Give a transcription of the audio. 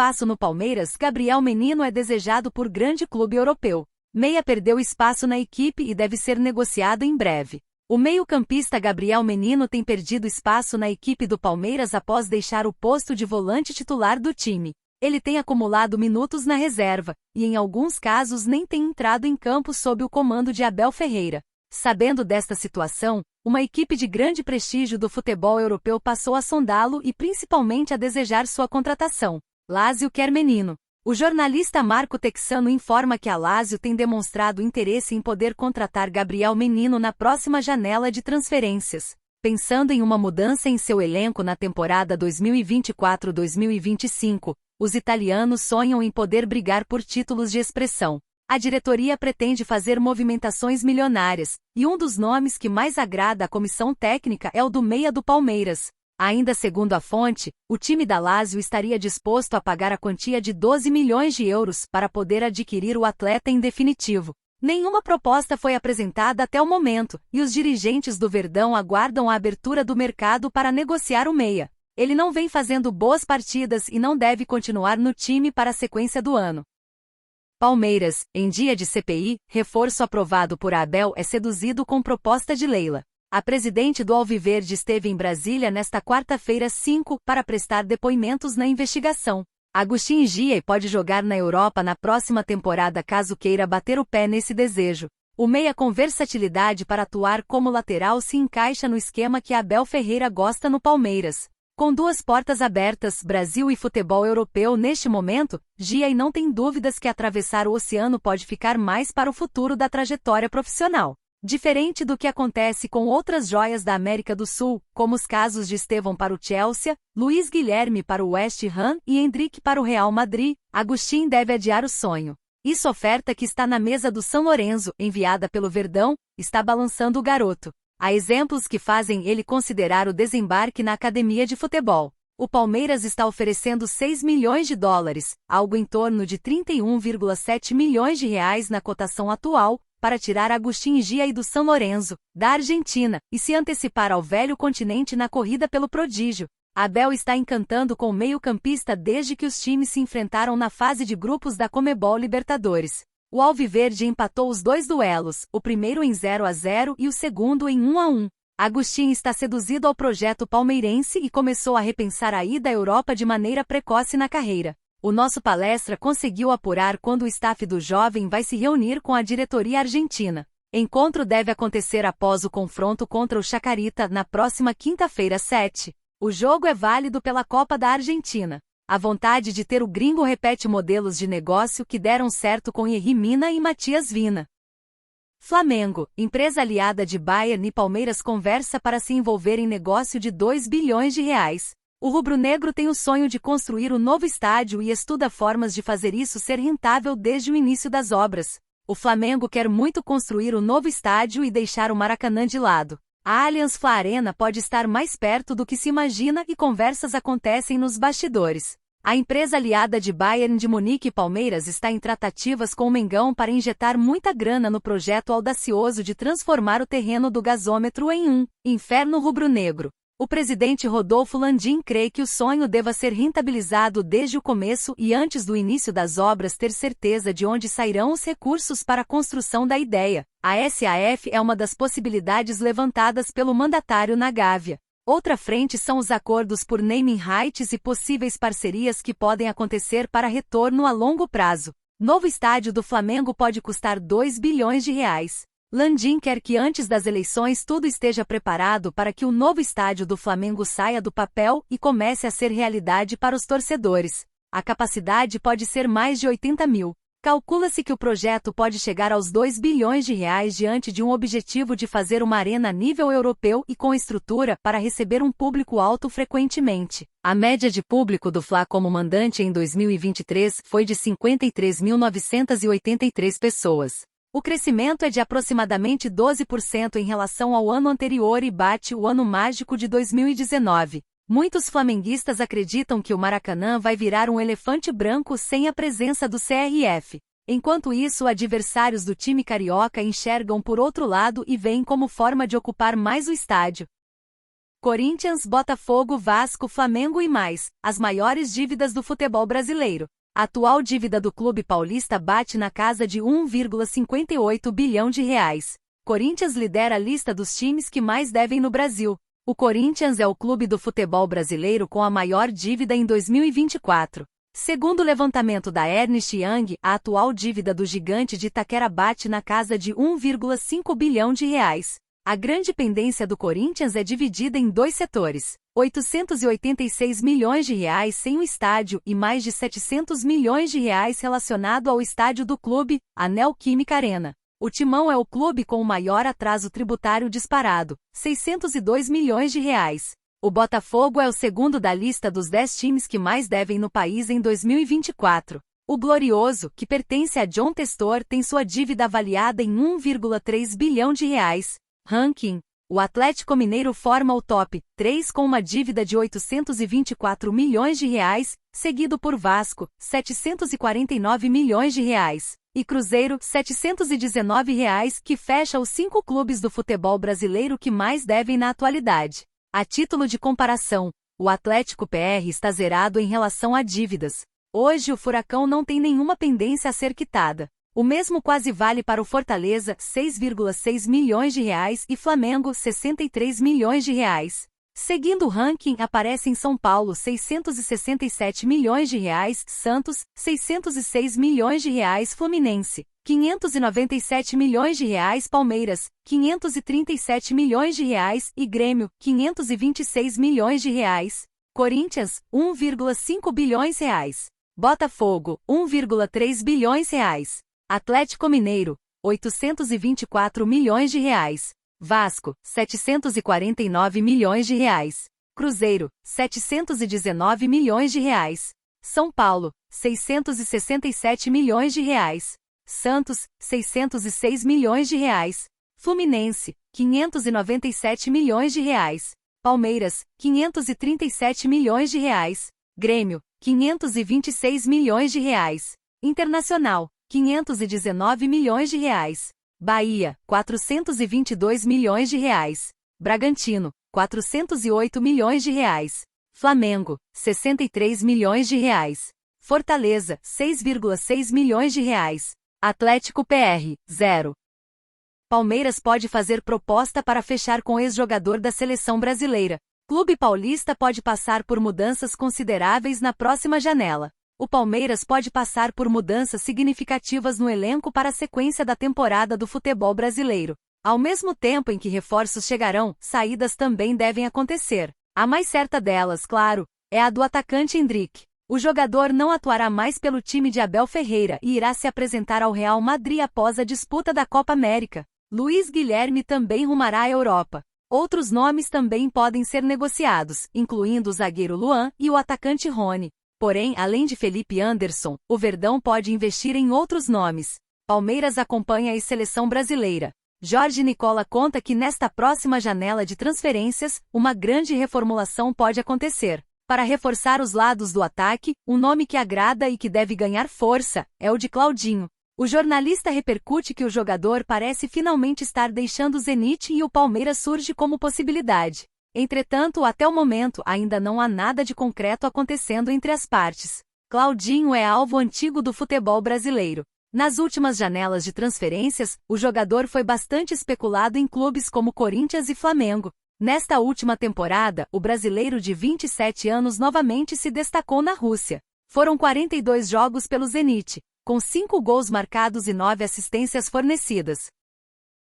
espaço no Palmeiras, Gabriel Menino é desejado por grande clube europeu. Meia perdeu espaço na equipe e deve ser negociado em breve. O meio-campista Gabriel Menino tem perdido espaço na equipe do Palmeiras após deixar o posto de volante titular do time. Ele tem acumulado minutos na reserva, e em alguns casos nem tem entrado em campo sob o comando de Abel Ferreira. Sabendo desta situação, uma equipe de grande prestígio do futebol europeu passou a sondá-lo e principalmente a desejar sua contratação. Lazio quer Menino. O jornalista Marco Texano informa que a Lazio tem demonstrado interesse em poder contratar Gabriel Menino na próxima janela de transferências. Pensando em uma mudança em seu elenco na temporada 2024-2025, os italianos sonham em poder brigar por títulos de expressão. A diretoria pretende fazer movimentações milionárias, e um dos nomes que mais agrada à comissão técnica é o do meia do Palmeiras. Ainda segundo a fonte, o time da Lazio estaria disposto a pagar a quantia de 12 milhões de euros para poder adquirir o atleta em definitivo. Nenhuma proposta foi apresentada até o momento, e os dirigentes do Verdão aguardam a abertura do mercado para negociar o meia. Ele não vem fazendo boas partidas e não deve continuar no time para a sequência do ano. Palmeiras, em dia de CPI, reforço aprovado por Abel é seduzido com proposta de Leila. A presidente do Alviverde esteve em Brasília nesta quarta-feira 5 para prestar depoimentos na investigação. Agustin Giei pode jogar na Europa na próxima temporada caso queira bater o pé nesse desejo. O meia com versatilidade para atuar como lateral se encaixa no esquema que Abel Ferreira gosta no Palmeiras. Com duas portas abertas, Brasil e futebol europeu neste momento, Giei não tem dúvidas que atravessar o oceano pode ficar mais para o futuro da trajetória profissional. Diferente do que acontece com outras joias da América do Sul, como os casos de Estevão para o Chelsea, Luiz Guilherme para o West Ham e Endrick para o Real Madrid, Agustin deve adiar o sonho. Essa oferta que está na mesa do São Lourenço, enviada pelo Verdão, está balançando o garoto. Há exemplos que fazem ele considerar o desembarque na academia de futebol. O Palmeiras está oferecendo 6 milhões de dólares, algo em torno de 31,7 milhões de reais na cotação atual, para tirar Agustin Giei do São Lourenço, da Argentina, e se antecipar ao velho continente na corrida pelo prodígio. Abel está encantando com o meio-campista desde que os times se enfrentaram na fase de grupos da Conmebol Libertadores. O Alviverde empatou os dois duelos, o primeiro em 0-0 e o segundo em 1-1. Agustin está seduzido ao projeto palmeirense e começou a repensar a ida à Europa de maneira precoce na carreira. O nosso palestra conseguiu apurar quando o staff do jovem vai se reunir com a diretoria argentina. Encontro deve acontecer após o confronto contra o Chacarita na próxima quinta-feira 7. O jogo é válido pela Copa da Argentina. A vontade de ter o gringo repete modelos de negócio que deram certo com Yerry Mina e Matias Vina. Flamengo, empresa aliada de Bayern e Palmeiras conversa para se envolver em negócio de 2 bilhões de reais. O rubro-negro tem o sonho de construir o novo estádio e estuda formas de fazer isso ser rentável desde o início das obras. O Flamengo quer muito construir o novo estádio e deixar o Maracanã de lado. A Allianz Arena pode estar mais perto do que se imagina e conversas acontecem nos bastidores. A empresa aliada de Bayern de Munique e Palmeiras está em tratativas com o Mengão para injetar muita grana no projeto audacioso de transformar o terreno do gasômetro em um inferno rubro-negro. O presidente Rodolfo Landim crê que o sonho deva ser rentabilizado desde o começo e antes do início das obras ter certeza de onde sairão os recursos para a construção da ideia. A SAF é uma das possibilidades levantadas pelo mandatário na Gávea. Outra frente são os acordos por naming rights e possíveis parcerias que podem acontecer para retorno a longo prazo. Novo estádio do Flamengo pode custar 2 bilhões de reais. Landim quer que antes das eleições tudo esteja preparado para que o novo estádio do Flamengo saia do papel e comece a ser realidade para os torcedores. A capacidade pode ser mais de 80 mil. Calcula-se que o projeto pode chegar aos 2 bilhões de reais diante de um objetivo de fazer uma arena a nível europeu e com estrutura para receber um público alto frequentemente. A média de público do Fla como mandante em 2023 foi de 53.983 pessoas. O crescimento é de aproximadamente 12% em relação ao ano anterior e bate o ano mágico de 2019. Muitos flamenguistas acreditam que o Maracanã vai virar um elefante branco sem a presença do CRF. Enquanto isso, adversários do time carioca enxergam por outro lado e veem como forma de ocupar mais o estádio. Corinthians, Botafogo, Vasco, Flamengo e mais, as maiores dívidas do futebol brasileiro. A atual dívida do clube paulista bate na casa de 1,58 bilhão de reais. Corinthians lidera a lista dos times que mais devem no Brasil. O Corinthians é o clube do futebol brasileiro com a maior dívida em 2024. Segundo o levantamento da Ernst Young, a atual dívida do gigante de Itaquera bate na casa de 1,5 bilhão de reais. A grande pendência do Corinthians é dividida em dois setores: 886 milhões de reais sem o estádio e mais de 700 milhões de reais relacionado ao estádio do clube, a Neoquímica Arena. O Timão é o clube com o maior atraso tributário disparado, 602 milhões de reais. O Botafogo é o segundo da lista dos 10 times que mais devem no país em 2024. O Glorioso, que pertence a John Testor, tem sua dívida avaliada em 1,3 bilhão de reais. Ranking: o Atlético Mineiro forma o top 3 com uma dívida de 824 milhões de reais, seguido por Vasco, 749 milhões de reais, e Cruzeiro, 719 reais, que fecha os 5 clubes do futebol brasileiro que mais devem na atualidade. A título de comparação, o Atlético PR está zerado em relação a dívidas. Hoje o Furacão não tem nenhuma pendência a ser quitada. O mesmo quase vale para o Fortaleza, 6,6 milhões de reais, e Flamengo, 63 milhões de reais. Seguindo o ranking, aparecem São Paulo, 667 milhões de reais, Santos, 606 milhões de reais, Fluminense, 597 milhões de reais, Palmeiras, 537 milhões de reais, e Grêmio, 526 milhões de reais. Corinthians, 1,5 bilhões reais. Botafogo, 1,3 bilhões reais. Atlético Mineiro, 824 milhões de reais. Vasco, 749 milhões de reais. Cruzeiro, 719 milhões de reais. São Paulo, 667 milhões de reais. Santos, 606 milhões de reais. Fluminense, 597 milhões de reais. Palmeiras, 537 milhões de reais. Grêmio, 526 milhões de reais. Internacional, 519 milhões de reais. Bahia, 422 milhões de reais. Bragantino, 408 milhões de reais. Flamengo, 63 milhões de reais. Fortaleza, 6,6 milhões de reais. Atlético PR, 0. Palmeiras pode fazer proposta para fechar com ex-jogador da seleção brasileira. Clube paulista pode passar por mudanças consideráveis na próxima janela. O Palmeiras pode passar por mudanças significativas no elenco para a sequência da temporada do futebol brasileiro. Ao mesmo tempo em que reforços chegarão, saídas também devem acontecer. A mais certa delas, claro, é a do atacante Endrick. O jogador não atuará mais pelo time de Abel Ferreira e irá se apresentar ao Real Madrid após a disputa da Copa América. Luiz Guilherme também rumará à Europa. Outros nomes também podem ser negociados, incluindo o zagueiro Luan e o atacante Rony. Porém, além de Felipe Anderson, o Verdão pode investir em outros nomes. Palmeiras acompanha a seleção brasileira. Jorge Nicola conta que nesta próxima janela de transferências, uma grande reformulação pode acontecer. Para reforçar os lados do ataque, um nome que agrada e que deve ganhar força é o de Claudinho. O jornalista repercute que o jogador parece finalmente estar deixando o Zenit e o Palmeiras surge como possibilidade. Entretanto, até o momento, ainda não há nada de concreto acontecendo entre as partes. Claudinho é alvo antigo do futebol brasileiro. Nas últimas janelas de transferências, o jogador foi bastante especulado em clubes como Corinthians e Flamengo. Nesta última temporada, o brasileiro de 27 anos novamente se destacou na Rússia. Foram 42 jogos pelo Zenit, com 5 gols marcados e 9 assistências fornecidas.